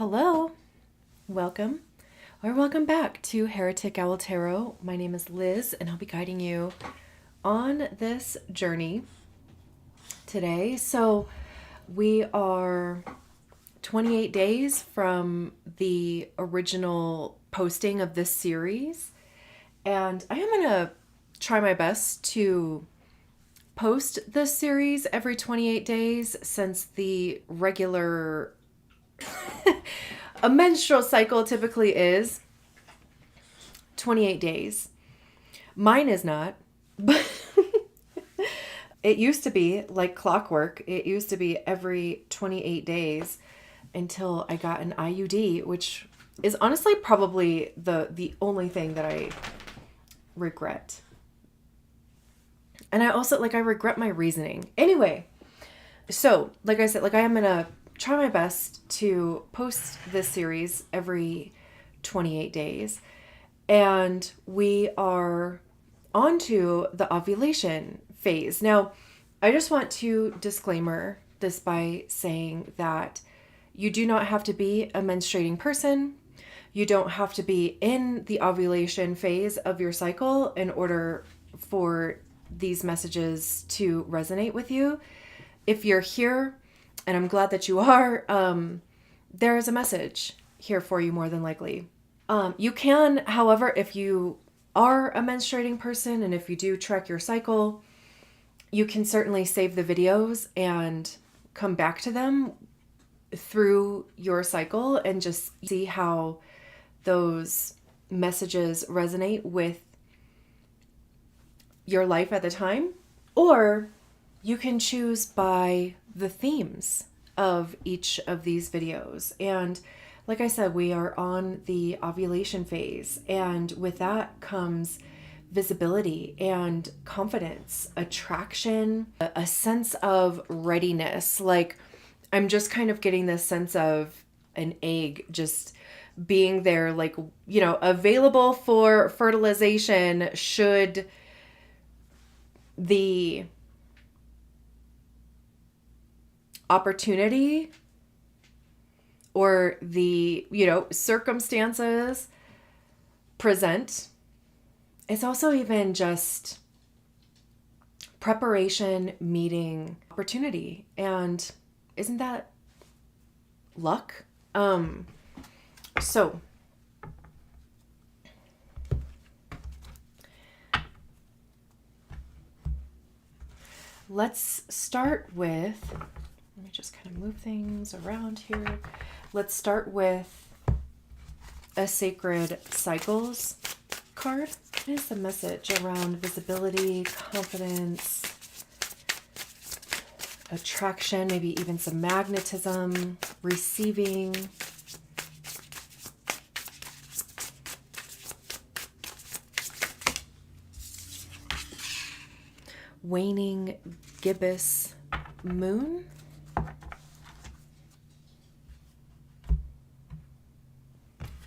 Hello, welcome or welcome back to Heretic Owl Tarot. My name is Liz and I'll be guiding you on this journey today. So we are 28 days from the original posting of this series, and I am going to try my best to post this series every 28 days since the regular a menstrual cycle typically is 28 days. Mine is not, but it used to be like clockwork. It used to be every 28 days until I got an IUD, which is honestly probably the only thing that I regret. And I also, I regret my reasoning. Anyway, so, like I said, I am going to try my best to post this series every 28 days. And we are on to the ovulation phase. Now, I just want to disclaimer this by saying that you do not have to be a menstruating person. You don't have to be in the ovulation phase of your cycle in order for these messages to resonate with you. If you're here, and I'm glad that you are, there is a message here for you more than likely. You can, however, if you are a menstruating person and if you do track your cycle, you can certainly save the videos and come back to them through your cycle and just see how those messages resonate with your life at the time. Or you can choose by the themes of each of these videos. And like I said, we are on the ovulation phase, and with that comes visibility and confidence, attraction, a sense of readiness. I'm just kind of getting this sense of an egg just being there, available for fertilization should the opportunity or the, circumstances present. It's also even just preparation meeting opportunity. And isn't that luck? So let's start with, let me just kind of move things around here. Let's start with a Sacred Cycles card. What is the message around visibility, confidence, attraction, maybe even some magnetism, receiving? Waning gibbous moon.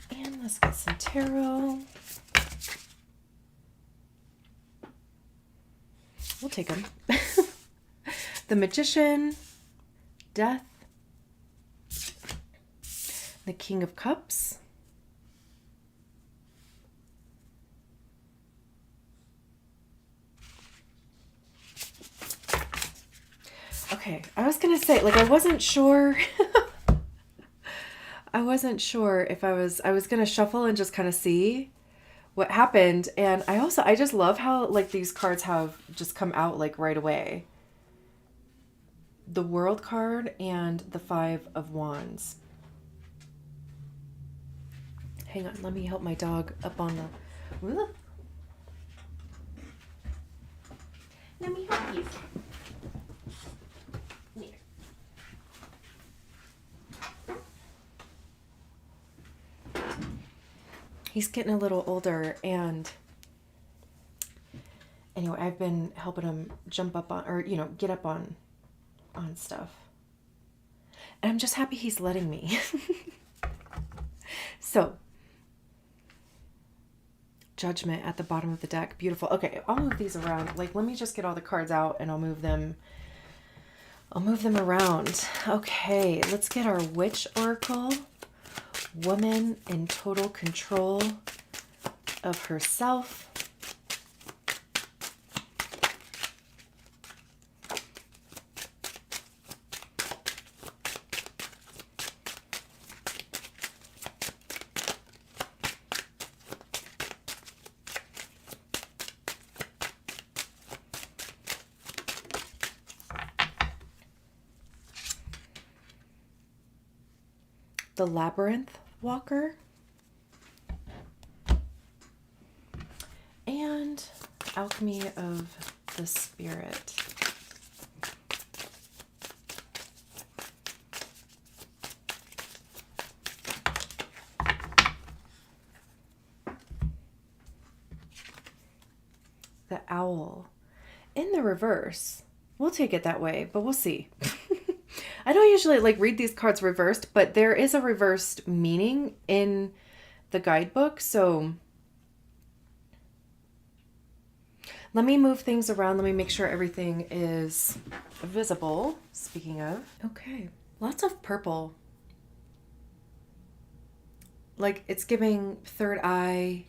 And let's get some tarot. We'll take them. The Magician, Death, the King of Cups, okay, I was going to say, I wasn't sure. I wasn't sure if I was going to shuffle and just kind of see what happened. And I just love how these cards have just come out right away. The World card and the Five of Wands. Hang on, let me help my dog up on the... Let me help you. He's getting a little older, and anyway, I've been helping him jump up on, or, get up on stuff. And I'm just happy he's letting me. So, Judgment at the bottom of the deck. Beautiful. Okay, I'll move these around. Let me just get all the cards out and I'll move them around. Okay, let's get our Witch Oracle. woman in total control of herself. The Labyrinth Walker, and Alchemy of the Spirit. The Owl. In the reverse. We'll take it that way, but we'll see. I don't usually read these cards reversed, but there is a reversed meaning in the guidebook. So let me move things around. Let me make sure everything is visible. Speaking of, okay, lots of purple. It's giving third eye,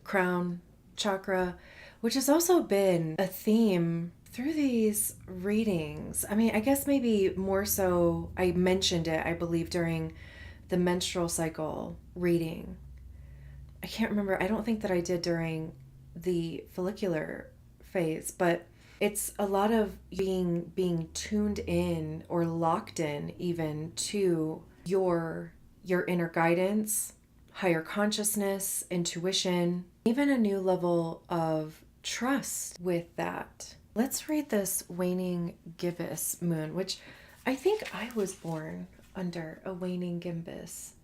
crown, chakra, which has also been a theme through these readings. I mean, I guess maybe more so, I mentioned it, I believe, during the menstrual cycle reading. I can't remember. I don't think that I did during the follicular phase, but it's a lot of being tuned in or locked in even to your inner guidance, higher consciousness, intuition, even a new level of trust with that. Let's read this waning gibbous moon, which I think I was born under a waning gibbous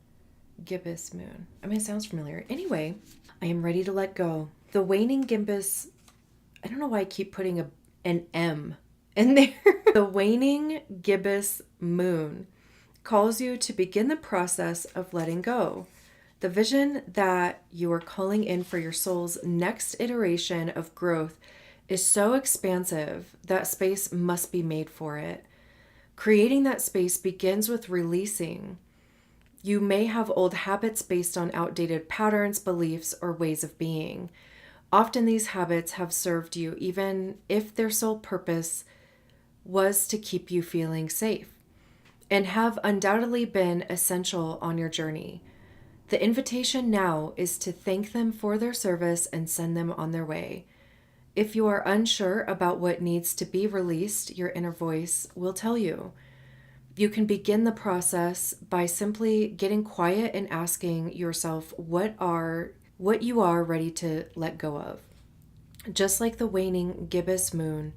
moon. I mean, it sounds familiar. Anyway, I am ready to let go. The waning gibbous, I don't know why I keep putting an M in there. The waning gibbous moon calls you to begin the process of letting go. The vision that you are calling in for your soul's next iteration of growth is so expansive that space must be made for it. Creating that space begins with releasing. You may have old habits based on outdated patterns, beliefs, or ways of being. Often these habits have served you even if their sole purpose was to keep you feeling safe, and have undoubtedly been essential on your journey. The invitation now is to thank them for their service and send them on their way. If you are unsure about what needs to be released, your inner voice will tell you. You can begin the process by simply getting quiet and asking yourself what you are ready to let go of. Just like the waning gibbous moon,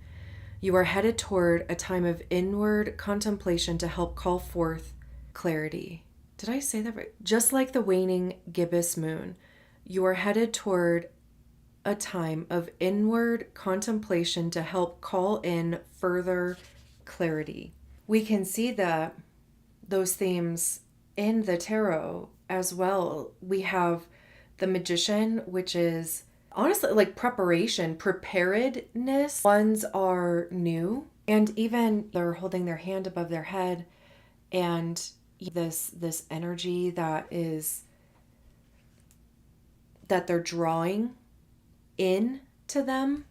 you are headed toward a time of inward contemplation to help call forth clarity. Did I say that right? Just like the waning gibbous moon, you are headed toward a time of inward contemplation to help call in further clarity. We can see those themes in the tarot as well. We have the Magician, which is honestly preparation, preparedness. Ones are new, and even they're holding their hand above their head, and this energy that they're drawing in to them.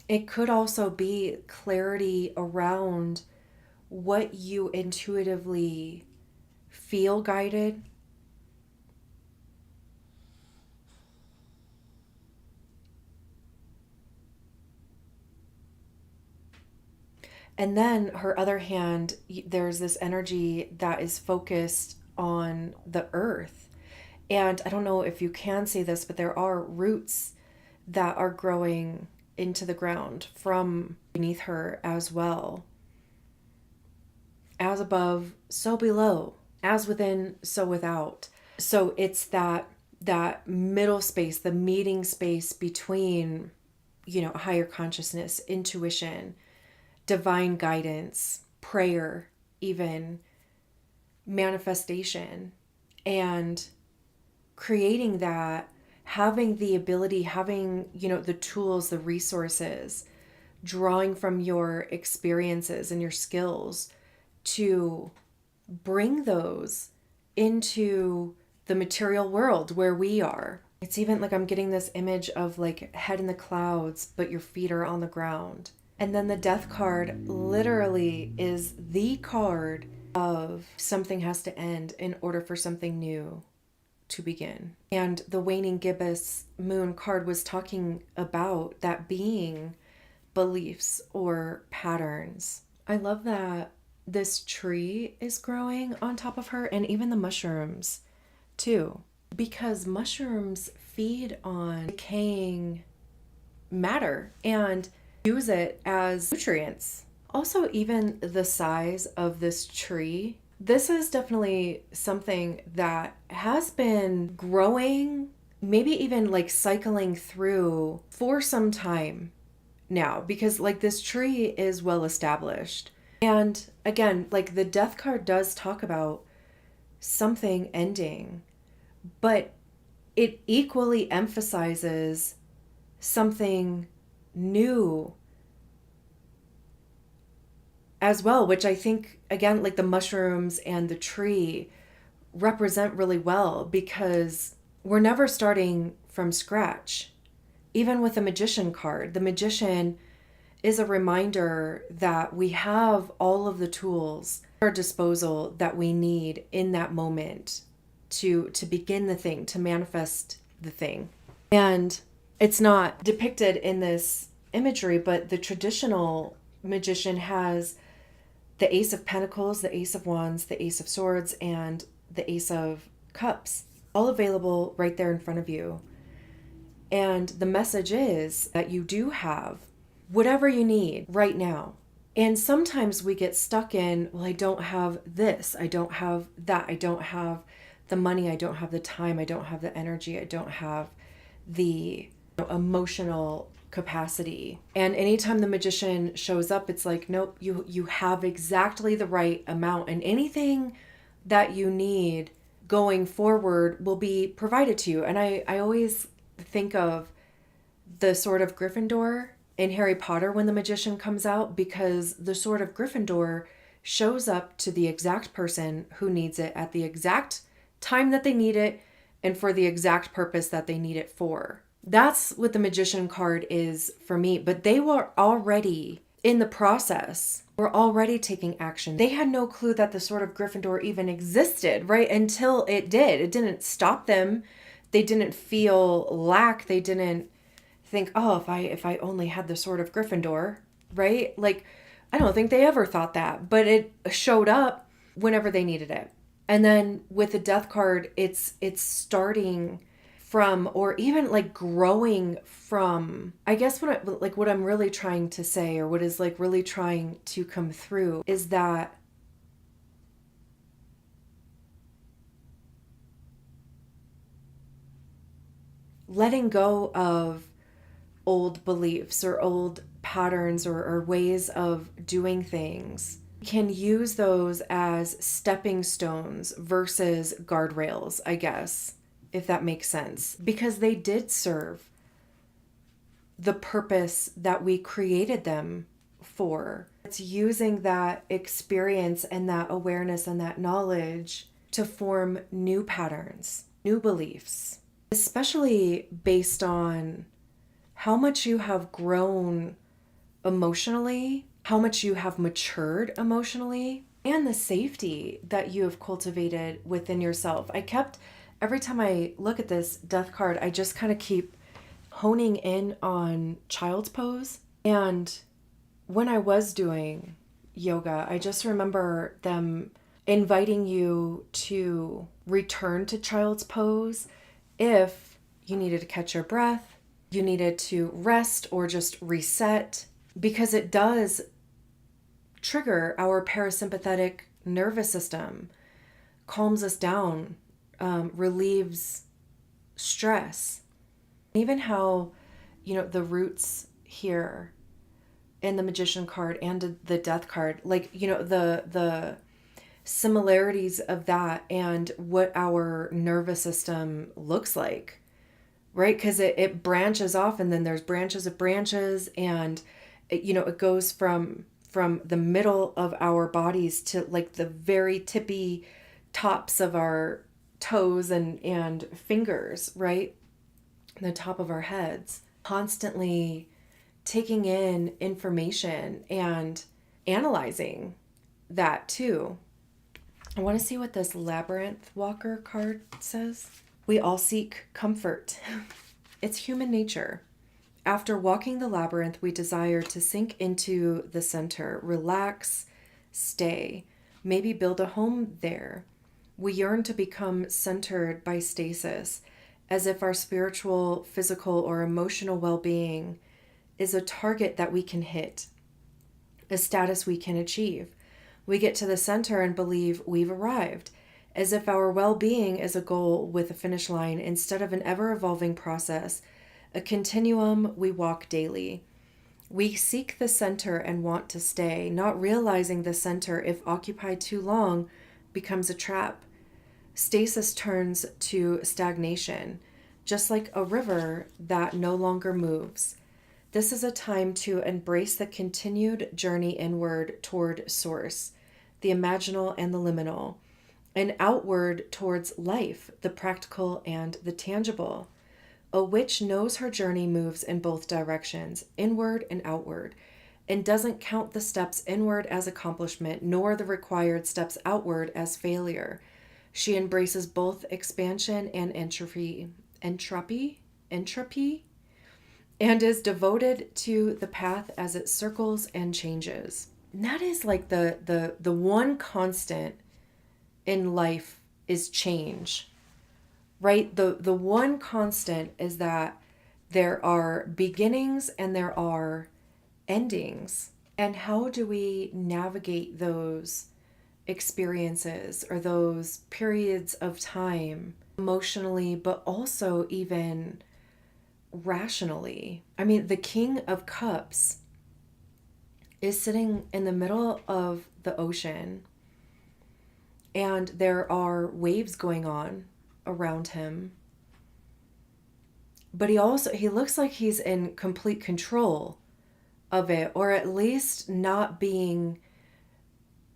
It could also be clarity around what you intuitively feel guided. And then her other hand, there's this energy that is focused on the earth. And I don't know if you can see this, but there are roots that are growing into the ground from beneath her as well. As above, so below. As within, so without. So it's that middle space, the meeting space between, higher consciousness, intuition, divine guidance, prayer, even manifestation, and creating that having the ability, having, the tools, the resources, drawing from your experiences and your skills to bring those into the material world where we are. It's even like I'm getting this image of like head in the clouds, but your feet are on the ground. And then the death card literally is the card of something has to end in order for something new to begin. And the waning gibbous moon card was talking about that being beliefs or patterns. I love that this tree is growing on top of her, and even the mushrooms too, because mushrooms feed on decaying matter and use it as nutrients. Also, even the size of this tree, this is definitely something that has been growing, maybe even like cycling through for some time now, because like this tree is well established. And again, like the death card does talk about something ending, but it equally emphasizes something new as well, which I think, again, like the mushrooms and the tree represent really well, because we're never starting from scratch. Even with the magician card, the magician is a reminder that we have all of the tools at our disposal that we need in that moment to begin the thing, to manifest the thing. And it's not depicted in this imagery, but the traditional magician has the Ace of Pentacles, the Ace of Wands, the Ace of Swords, and the Ace of Cups, all available right there in front of you. And the message is that you do have whatever you need right now. And sometimes we get stuck in, well, I don't have this, I don't have that, I don't have the money, I don't have the time, I don't have the energy, I don't have the emotional capacity. And anytime the magician shows up, it's like, nope, you have exactly the right amount, and anything that you need going forward will be provided to you. And I always think of the Sword of Gryffindor in Harry Potter when the magician comes out, because the Sword of Gryffindor shows up to the exact person who needs it at the exact time that they need it and for the exact purpose that they need it for. That's what the magician card is for me. But they were already in the process. Were already taking action. They had no clue that the Sword of Gryffindor even existed, right? Until it did. It didn't stop them. They didn't feel lack. They didn't think, oh, if I only had the Sword of Gryffindor, right? Like, I don't think they ever thought that, but it showed up whenever they needed it. And then with the death card, it's starting from, or even like growing from, I guess what I'm really trying to say, or what is like really trying to come through, is that letting go of old beliefs or old patterns or ways of doing things, can use those as stepping stones versus guardrails, I guess, if that makes sense, because they did serve the purpose that we created them for. It's using that experience and that awareness and that knowledge to form new patterns, new beliefs, especially based on how much you have grown emotionally, how much you have matured emotionally, and the safety that you have cultivated within yourself. Every time I look at this death card, I just kind of keep honing in on child's pose. And when I was doing yoga, I just remember them inviting you to return to child's pose if you needed to catch your breath, you needed to rest or just reset, because it does trigger our parasympathetic nervous system, calms us down, relieves stress. Even how, the roots here in the magician card and the death card, like, the similarities of that and what our nervous system looks like, right? Because it branches off, and then there's branches of branches, and it goes from the middle of our bodies to like the very tippy tops of our toes and fingers, right? The top of our heads, constantly taking in information and analyzing that too. I want to see what this Labyrinth Walker card says. We all seek comfort. It's human nature. After walking the labyrinth, we desire to sink into the center, relax, stay, maybe build a home there. We yearn to become centered by stasis, as if our spiritual, physical, or emotional well-being is a target that we can hit, a status we can achieve. We get to the center and believe we've arrived, as if our well-being is a goal with a finish line instead of an ever-evolving process, a continuum we walk daily. We seek the center and want to stay, not realizing the center, if occupied too long, becomes a trap. Stasis turns to stagnation, just like a river that no longer moves. This is a time to embrace the continued journey inward toward source, the imaginal and the liminal, and outward towards life, the practical and the tangible. A witch knows her journey moves in both directions, inward and outward, and doesn't count the steps inward as accomplishment, nor the required steps outward as failure. She embraces both expansion and entropy, and is devoted to the path as it circles and changes. And that is like the one constant in life is change, right? The one constant is that there are beginnings and there are endings. And how do we navigate those experiences or those periods of time emotionally, but also even rationally? I mean, the King of Cups is sitting in the middle of the ocean, and there are waves going on around him. But he looks like he's in complete control of it, or at least not being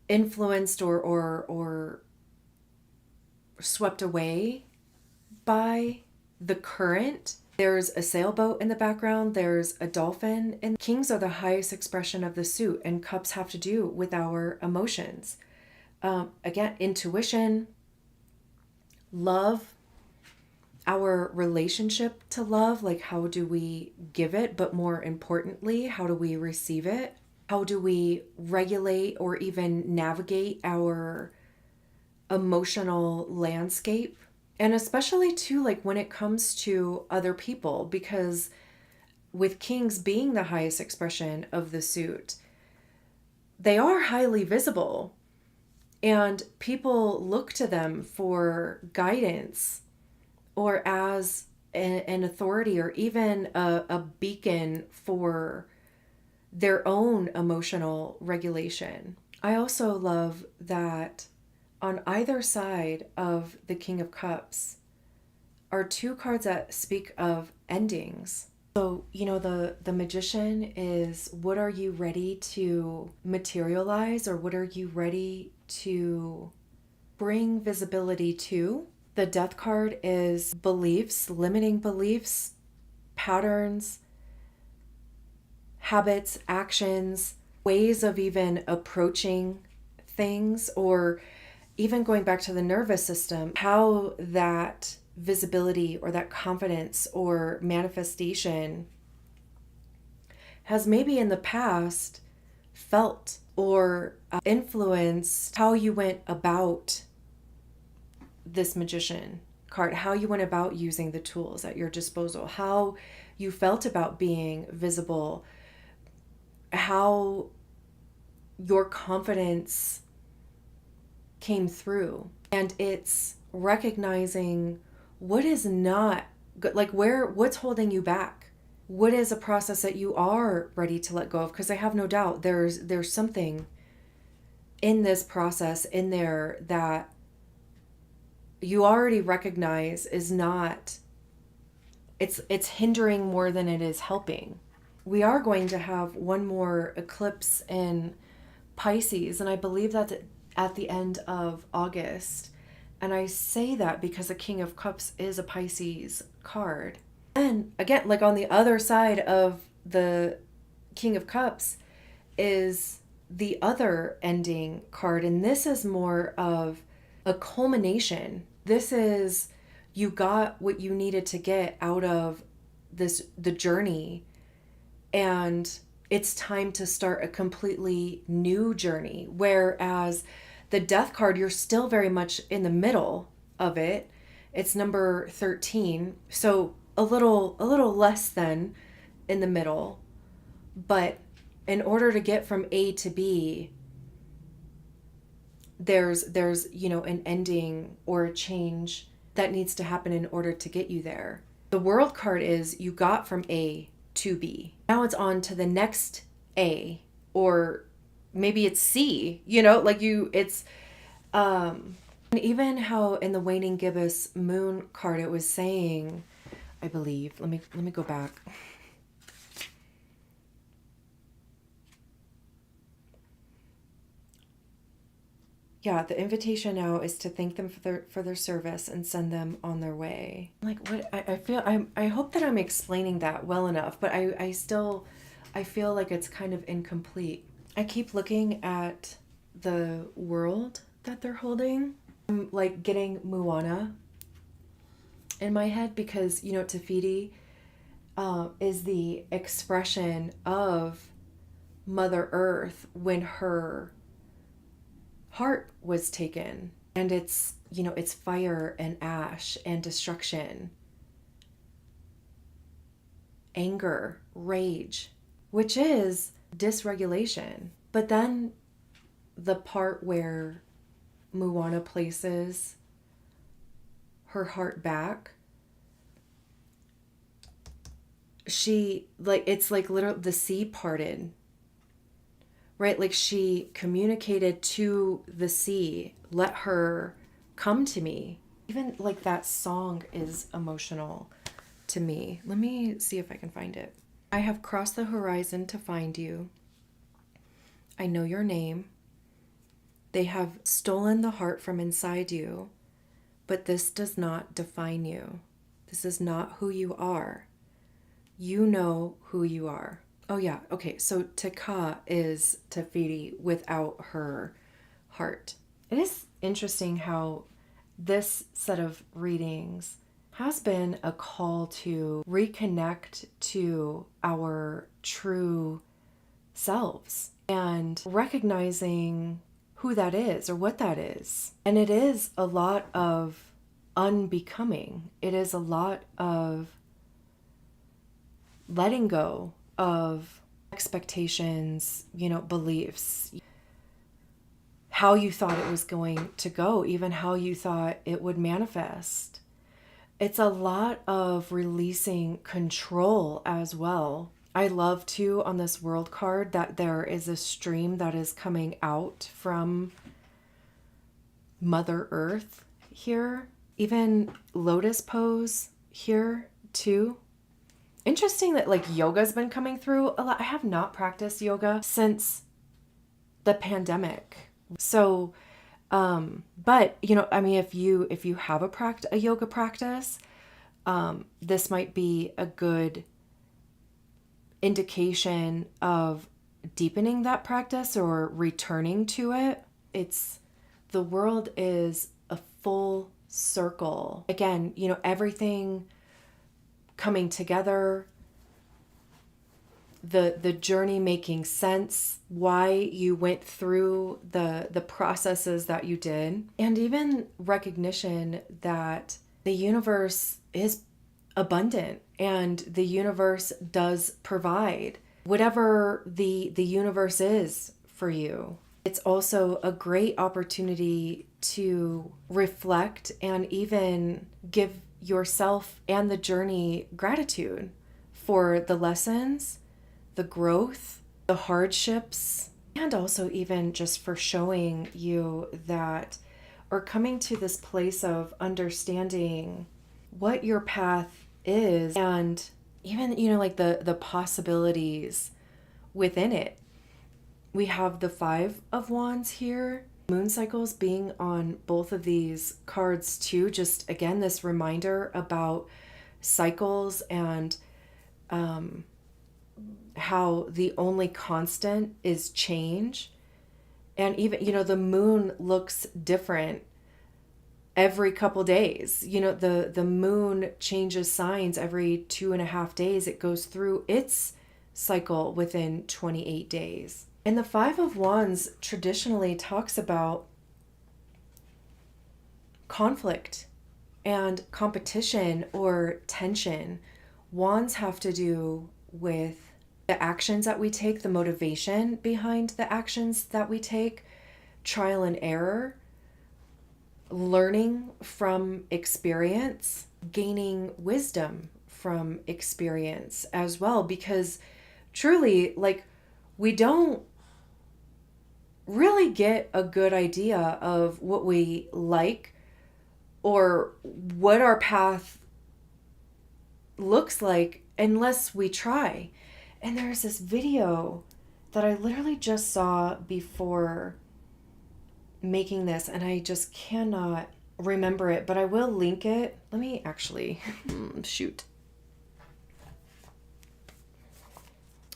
influenced or swept away by the current. There's a sailboat in the background, there's a dolphin, and kings are the highest expression of the suit, and cups have to do with our emotions. Again, intuition, love, our relationship to love, like how do we give it, but more importantly, how do we receive it? How do we regulate or even navigate our emotional landscape? And especially too, like when it comes to other people, because with kings being the highest expression of the suit, they are highly visible, and people look to them for guidance or as an authority, or even a beacon for their own emotional regulation. I also love that on either side of the King of Cups are two cards that speak of endings. So, the Magician is, what are you ready to materialize, or what are you ready to bring visibility to? The Death card is beliefs, limiting beliefs, patterns, habits, actions, ways of even approaching things, or even going back to the nervous system, how that visibility or that confidence or manifestation has maybe in the past felt or influenced how you went about this Magician card, how you went about using the tools at your disposal, how you felt about being visible, how your confidence came through. And it's recognizing what is not good, like what's holding you back. What is a process that you are ready to let go of? Because I have no doubt there's something in this process in there that you already recognize is not it's hindering more than it is helping. We are going to have one more eclipse in Pisces, and I believe that's at the end of August. And I say that because the King of Cups is a Pisces card. And again, like on the other side of the King of Cups is the other ending card. And this is more of a culmination. This is, you got what you needed to get out of the journey, and it's time to start a completely new journey. Whereas the Death card, you're still very much in the middle of it. It's number 13, so a little less than in the middle. But in order to get from A to B, there's an ending or a change that needs to happen in order to get you there. The World card is, you got from A to B. Now it's on to the next A, or maybe it's C, and even how in the waning gibbous moon card it was saying, I believe, let me go back. Yeah, the invitation now is to thank them for their service and send them on their way. Like, what I feel, I hope that I'm explaining that well enough, but I feel like it's kind of incomplete. I keep looking at the world that they're holding. I'm like getting Moana in my head because, Te Fiti is the expression of Mother Earth when her heart was taken, and it's fire and ash and destruction, anger, rage, which is dysregulation. But then the part where Moana places her heart back, it's like literally the sea parted. Right? Like she communicated to the sea, let her come to me. Even like that song is emotional to me. Let me see if I can find it. I have crossed the horizon to find you. I know your name. They have stolen the heart from inside you, but this does not define you. This is not who you are. You know who you are. Oh yeah, okay, so Te Ka is Te Fiti without her heart. It is interesting how this set of readings has been a call to reconnect to our true selves and recognizing who that is or what that is. And it is a lot of unbecoming. It is a lot of letting go of expectations, beliefs, how you thought it was going to go, even how you thought it would manifest. It's a lot of releasing control as well. I love too on this world card that there is a stream that is coming out from Mother Earth here. Even lotus pose here too. Interesting that like yoga's been coming through a lot. I have not practiced yoga since the pandemic. So, but if you have a yoga practice, this might be a good indication of deepening that practice or returning to it. The world is a full circle. Again, everything coming together, the journey making sense, why you went through the processes that you did, and even recognition that the universe is abundant and the universe does provide whatever the universe is for you. It's also a great opportunity to reflect and even give yourself and the journey gratitude for the lessons, the growth, the hardships, and also even just for showing you that, or coming to this place of understanding what your path is, and even, like the possibilities within it. We have the Five of Wands here. Moon cycles being on both of these cards too. Just again, this reminder about cycles and how the only constant is change. And even, the moon looks different every couple days. The moon changes signs every 2.5 days. It goes through its cycle within 28 days. And the Five of Wands traditionally talks about conflict and competition or tension. Wands have to do with the actions that we take, the motivation behind the actions that we take, trial and error, learning from experience, gaining wisdom from experience as well. Because truly, we don't really get a good idea of what we like or what our path looks like unless we try. And there's this video that I literally just saw before making this, and I just cannot remember it, but I will link it. Let me actually shoot.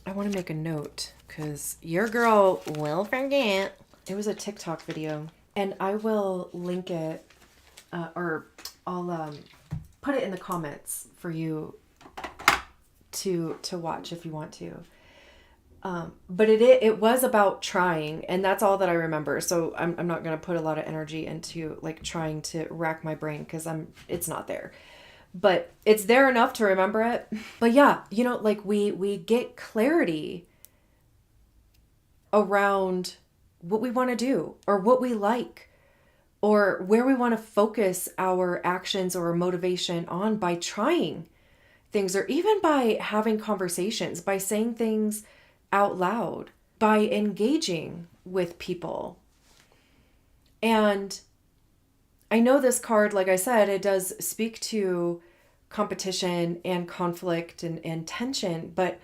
I want to make a note because your girl will forget. It was a TikTok video, and I will link it, or I'll put it in the comments for you to watch if you want to. But it was about trying, and that's all that I remember. So I'm not going to put a lot of energy into trying to rack my brain because it's not there. But it's there enough to remember it. But yeah, we get clarity around what we want to do or what we like or where we want to focus our actions or motivation on by trying things, or even by having conversations, by saying things out loud, by engaging with people. And I know this card, like I said, it does speak to competition and conflict and tension, but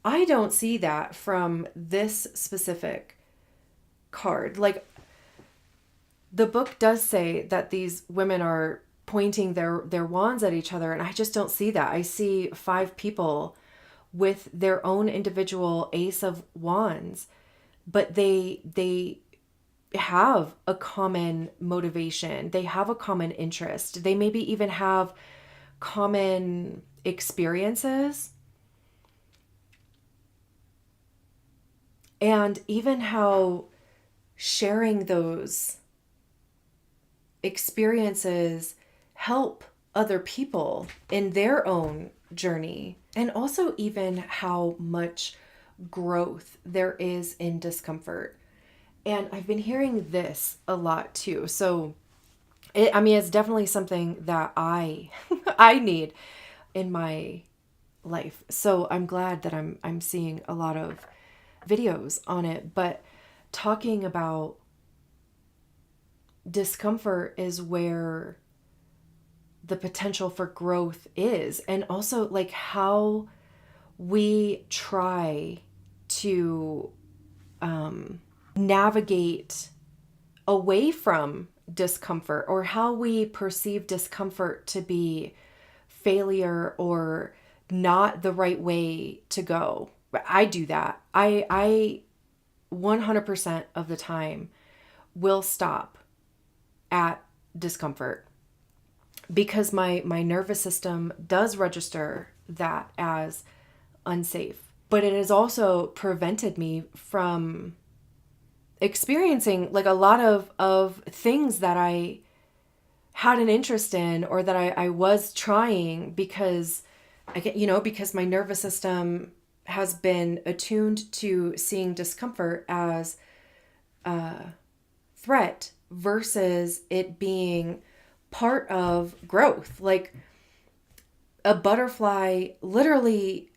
I don't see that from this specific card. The book does say that these women are pointing their wands at each other, and I just don't see that. I see 5 people with their own individual Ace of Wands, but they have a common motivation. They have a common interest. They maybe even have common experiences. And even how sharing those experiences help other people in their own journey. And also even how much growth there is in discomfort. And I've been hearing this a lot too. So it's definitely something that I I need in my life. So I'm glad that I'm seeing a lot of videos on it. But talking about discomfort is where the potential for growth is, and also how we try to navigate away from discomfort, or how we perceive discomfort to be failure or not the right way to go. I do that. I 100% of the time will stop at discomfort because my nervous system does register that as unsafe. But it has also prevented me from experiencing a lot of things that I had an interest in, or that I was trying, because because my nervous system has been attuned to seeing discomfort as a threat versus it being part of growth. A butterfly literally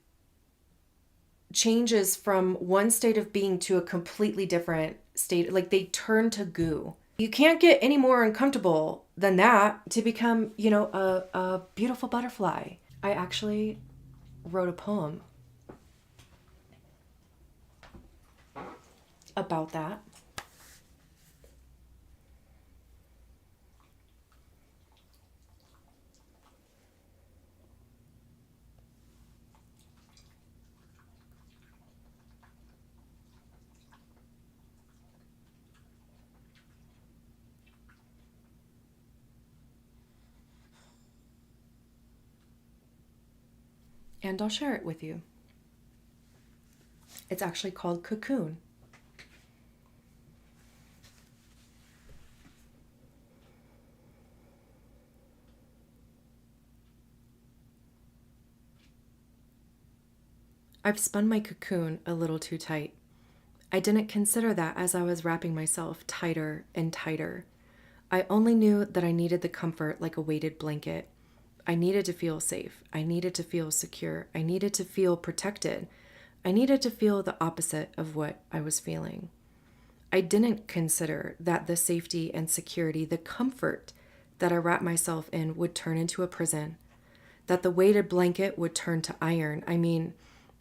changes from one state of being to a completely different state. They turn to goo. You can't get any more uncomfortable than that to become, a beautiful butterfly. I actually wrote a poem about that. And I'll share it with you. It's actually called Cocoon. I've spun my cocoon a little too tight. I didn't consider that as I was wrapping myself tighter and tighter. I only knew that I needed the comfort like a weighted blanket. I needed to feel safe. I needed to feel secure. I needed to feel protected. I needed to feel the opposite of what I was feeling. I didn't consider that the safety and security, the comfort that I wrapped myself in would turn into a prison, that the weighted blanket would turn to iron. I mean,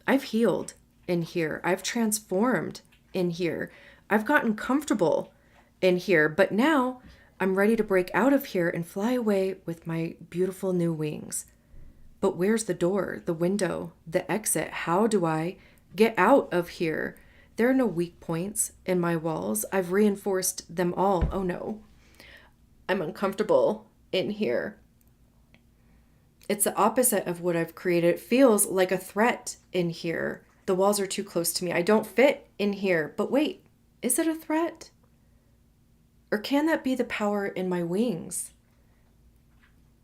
I've healed in here. I've transformed in here. I've gotten comfortable in here. But now I'm ready to break out of here and fly away with my beautiful new wings. But where's the door, the window, the exit? How do I get out of here? There are no weak points in my walls. I've reinforced them all. Oh no, I'm uncomfortable in here. It's the opposite of what I've created. It feels like a threat in here. The walls are too close to me. I don't fit in here. But wait, is it a threat? Or can that be the power in my wings?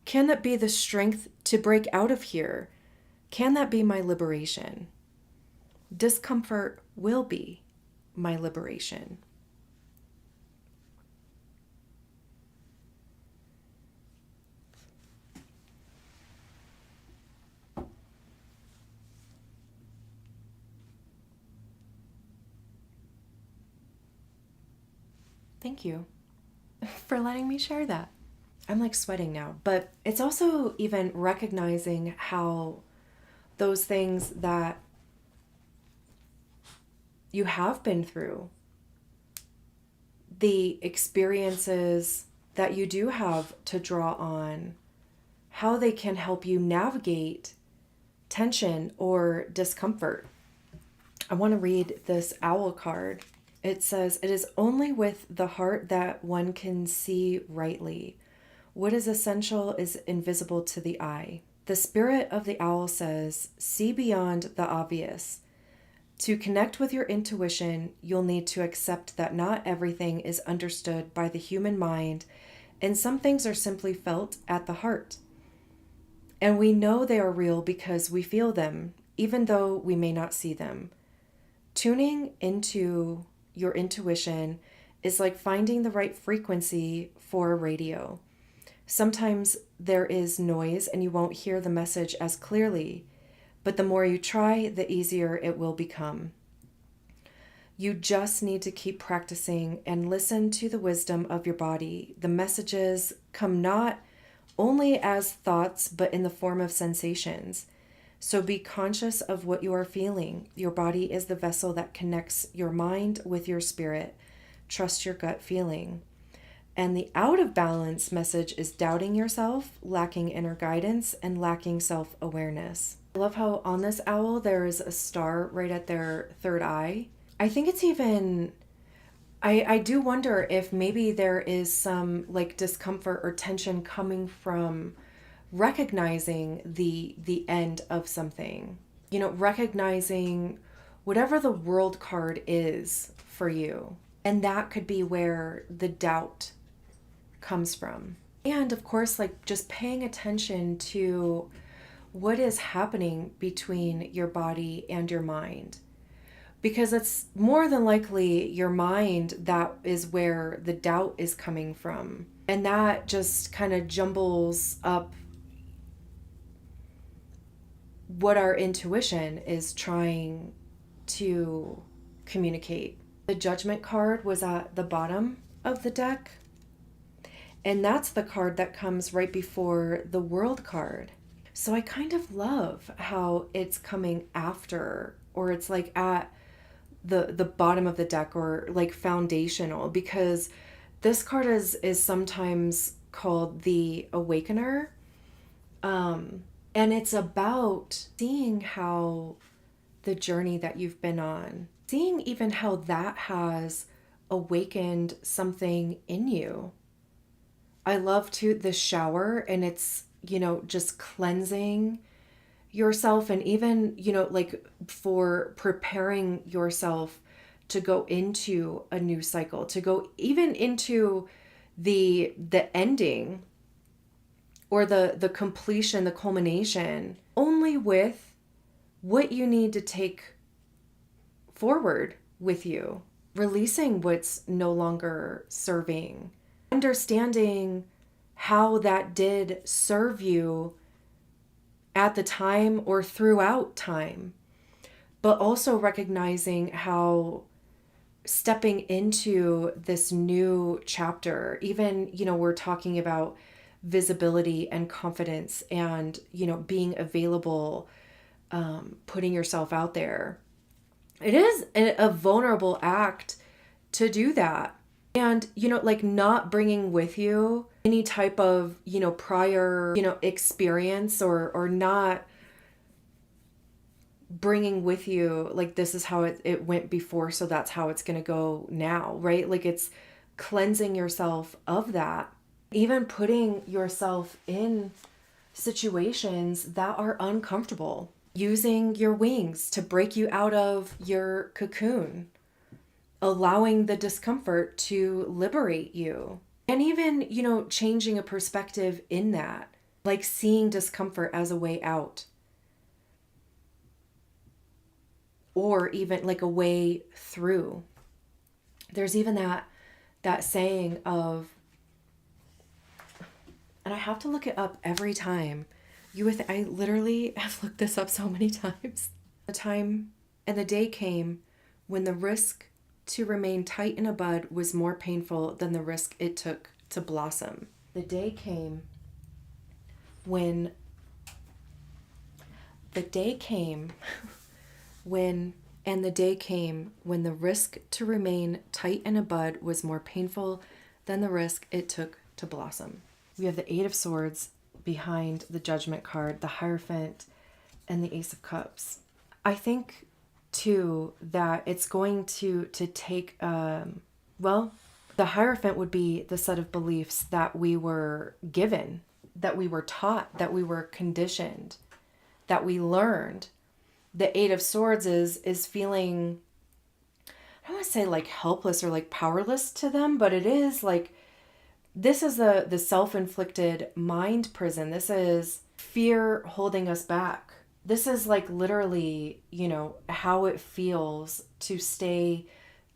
Can that be the strength to break out of here? Can that be my liberation? Discomfort will be my liberation. Thank you for letting me share that. I'm like sweating now, but it's also even recognizing how those things that you have been through, the experiences that you do have to draw on, how they can help you navigate tension or discomfort. I want to read this owl card. It says, "It is only with the heart that one can see rightly. What is essential is invisible to the eye." The spirit of the owl says, "See beyond the obvious. To connect with your intuition, you'll need to accept that not everything is understood by the human mind, and some things are simply felt at the heart. And we know they are real because we feel them, even though we may not see them. Tuning into your intuition is like finding the right frequency for a radio. Sometimes there is noise and you won't hear the message as clearly, but the more you try, the easier it will become. You just need to keep practicing and listen to the wisdom of your body. The messages come not only as thoughts, but in the form of sensations. So be conscious of what you are feeling. Your body is the vessel that connects your mind with your spirit. Trust your gut feeling." And the out of balance message is doubting yourself, lacking inner guidance, and lacking self-awareness. I love how on this owl there is a star right at their third eye. I think it's even, I do wonder if maybe there is some like discomfort or tension coming from recognizing the end of something. You know, recognizing whatever the world card is for you. And that could be where the doubt comes from. And of course, like just paying attention to what is happening between your body and your mind. Because it's more than likely your mind that is where the doubt is coming from. And that just kind of jumbles up what our intuition is trying to communicate. The Judgment card was at the bottom of the deck. And that's the card that comes right before the World card. So I kind of love how it's coming after, or it's like at the bottom of the deck, or like foundational, because this card is sometimes called the Awakener. And it's about seeing how the journey that you've been on, seeing even how that has awakened something in you. I love to the shower, and it's, just cleansing yourself, and even, like for preparing yourself to go into a new cycle, to go even into the ending, or the completion, the culmination, only with what you need to take forward with you, releasing what's no longer serving, understanding how that did serve you at the time or throughout time, but also recognizing how stepping into this new chapter, even, we're talking about visibility and confidence and, being available, putting yourself out there. It is a vulnerable act to do that. And, like not bringing with you any type of, prior, experience, or not bringing with you, like, this is how it went before, so that's how it's going to go now, right? Like, it's cleansing yourself of that. Even putting yourself in situations that are uncomfortable, using your wings to break you out of your cocoon, allowing the discomfort to liberate you. And even, changing a perspective in that, like seeing discomfort as a way out, or even like a way through. There's even that saying of, and I have to look it up every time. I literally have looked this up so many times. The time and the day came when the risk to remain tight in a bud was more painful than the risk it took to blossom. The day came when the day came when and the day came when the risk to remain tight in a bud was more painful than the risk it took to blossom. We have the Eight of Swords behind the Judgment card, the Hierophant, and the Ace of Cups. I think too that it's going to take the Hierophant would be the set of beliefs that we were given, that we were taught, that we were conditioned, that we learned. The Eight of Swords is feeling, I don't want to say like helpless or like powerless to them, but it is like, this is the self-inflicted mind prison. This is fear holding us back. This is like literally, how it feels to stay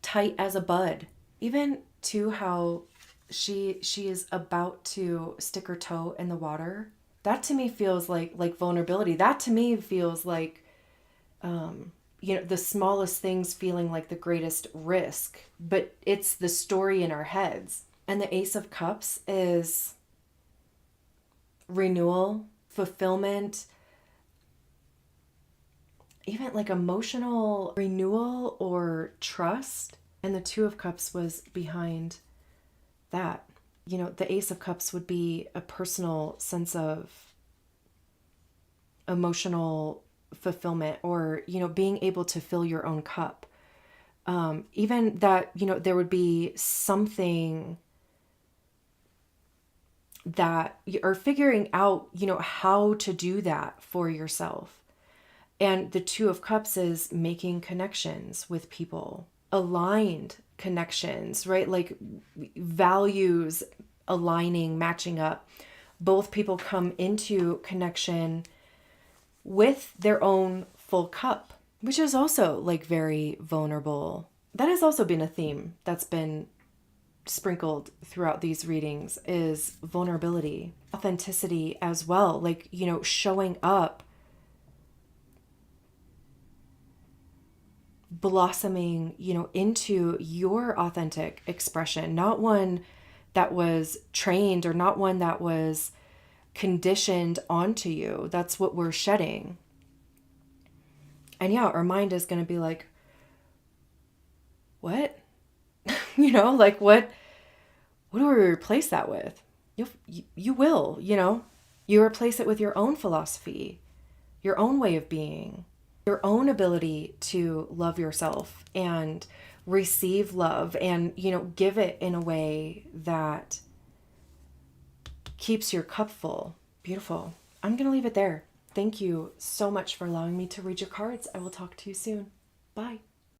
tight as a bud. Even to how she is about to stick her toe in the water. That to me feels like vulnerability. That to me feels like, the smallest things feeling like the greatest risk. But it's the story in our heads. And the Ace of Cups is renewal, fulfillment, even like emotional renewal or trust. And the Two of Cups was behind that. The Ace of Cups would be a personal sense of emotional fulfillment, or, being able to fill your own cup. Even that, there would be something that you're figuring out, how to do that for yourself. And the Two of Cups is making connections with people, aligned connections, right? Like values aligning, matching up. Both people come into connection with their own full cup, which is also like very vulnerable. That has also been a theme that's been sprinkled throughout these readings, is vulnerability, authenticity as well. Like, showing up, blossoming, into your authentic expression, not one that was trained, or not one that was conditioned onto you. That's what we're shedding. And yeah, our mind is going to be like, what? Like what do we replace that with? You will, you replace it with your own philosophy, your own way of being, your own ability to love yourself and receive love and, give it in a way that keeps your cup full. Beautiful. I'm going to leave it there. Thank you so much for allowing me to read your cards. I will talk to you soon. Bye.